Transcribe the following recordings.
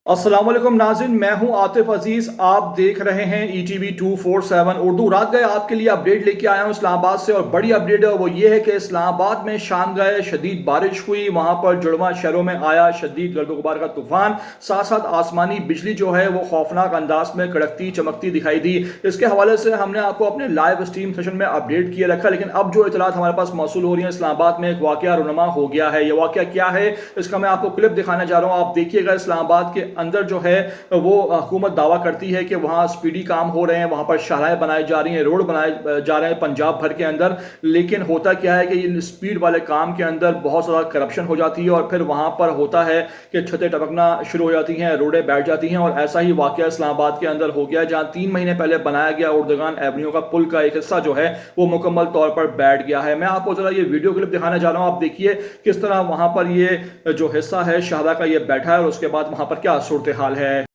अस्सलाम वालेकुम नाज़रीन, मैं हूं आतिफ अजीज। आप देख रहे हैं ETV 247 उर्दू। रात गए आपके लिए अपडेट लेके आया हूं इस्लामाबाद से, और बड़ी अपडेट है वो ये है कि इस्लामाबाद में शाम गए शदीद बारिश हुई। वहां पर जुड़वा शहरों में आया शदीद गर्दोगुबार का तूफान, साथ साथ आसमानी बिजली जो है वो खौफनाक अंदाज में कड़कती चमकती दिखाई दी। इसके हवाले से हमने आपको अपने लाइव स्ट्रीम सेशन में अपडेट किए रखा, लेकिन अब जो इतलात हमारे पास मौसूल हो रही है, इस्लामाबाद में एक वाकया रुनमा हो गया है। ये वाकया क्या है इसका मैं आपको क्लिप दिखाने जा रहा हूँ। आप देखिएगा, इस्लामाबाद के अंदर जो है वो हुकूमत दावा करती है कि वहां स्पीडी काम हो रहे हैं, वहां पर शाहराएं बनाई जा रही हैं, रोड बनाए जा रहे हैं पंजाब भर के अंदर। लेकिन होता क्या है कि इन स्पीड वाले काम के अंदर बहुत ज़्यादा करप्शन हो जाती है, और फिर वहां पर होता है कि छतें टपकना शुरू हो जाती हैं, रोडें बैठ जाती हैं। और ऐसा ही वाकया इस्लामाबाद के अंदर हो गया, जहां 3 महीने पहले बनाया गया उर्दगान एवेन्यू का पुल का एक हिस्सा जो है वो मुकम्मल तौर पर बैठ गया है। मैं आपको जरा ये वीडियो क्लिप दिखाने जा रहा हूं। आप देखिए किस तरह वहां पर ये जो हिस्सा है शाहरा का ये बैठा है, और उसके बाद वहां पर क्या सूरत हाल है।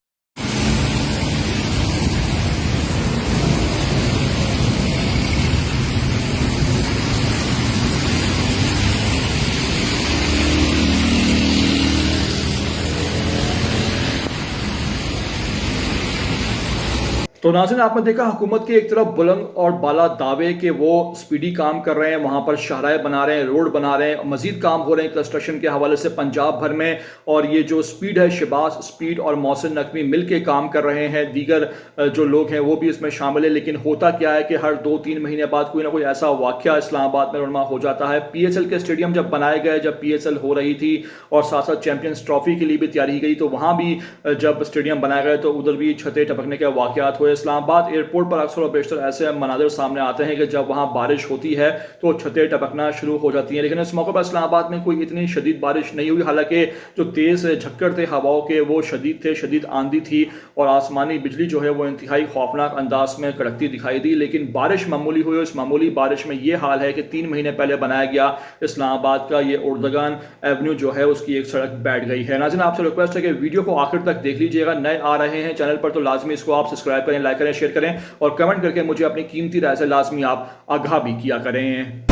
तो नाज़रीन, आपने देखा हुकूमत के एक तरफ बुलंद और बाला दावे कि वो स्पीडी काम कर रहे हैं, वहाँ पर शाहराएं बना रहे हैं, रोड बना रहे हैं, मजीद काम हो रहे हैं कंस्ट्रक्शन के हवाले से पंजाब भर में। और ये जो स्पीड है, शहबाज स्पीड और मोहसिन नकवी मिल के काम कर रहे हैं, दीगर जो लोग हैं वो भी इसमें शामिल है। लेकिन होता क्या है कि हर 2-3 महीने बाद कोई ना कोई ऐसा वाक़या इस्लामाबाद में रुनमा हो जाता है। PSL के स्टेडियम जब बनाए गए, जब PSL हो रही थी और साथ साथ चैंपियंस ट्रॉफी के लिए भी तैयारी की गई, तो वहाँ भी जब स्टेडियम बनाए गए तो उधर भी छतें टपकने के वाक़यात हुए। इस्लामाबाद एयरपोर्ट पर अक्सर और बेशतर ऐसे मनाज़र सामने आते हैं कि जब वहाँ बारिश होती है तो छतें टपकना शुरू हो जाती हैं। लेकिन इस मौके पर इस्लामाबाद में कोई इतनी शदीद बारिश नहीं हुई। हालांकि जो तेज़ झक्कर थे हवाओं के वो शदीद थे, शदीद आंधी थी, और आसमानी बिजली जो है वो इंतहाई खौफनाक अंदाज में कड़कती दिखाई दी। लेकिन बारिश मामूली हुई। इस मामूली बारिश में ये हाल है कि 3 महीने पहले बनाया गया इस्लामाबाद का ये उर्दगान एवेन्यू जो है उसकी एक सड़क बैठ गई है। नाज़रीन, आपसे रिक्वेस्ट है कि वीडियो को आखिर तक देख लीजिएगा। नए आ रहे हैं चैनल पर तो लाजमी इसको आप सब्सक्राइब करें, लाइक करें, शेयर करें, और कमेंट करके मुझे अपनी कीमती राय से लाजमी आप आगाह भी किया करें।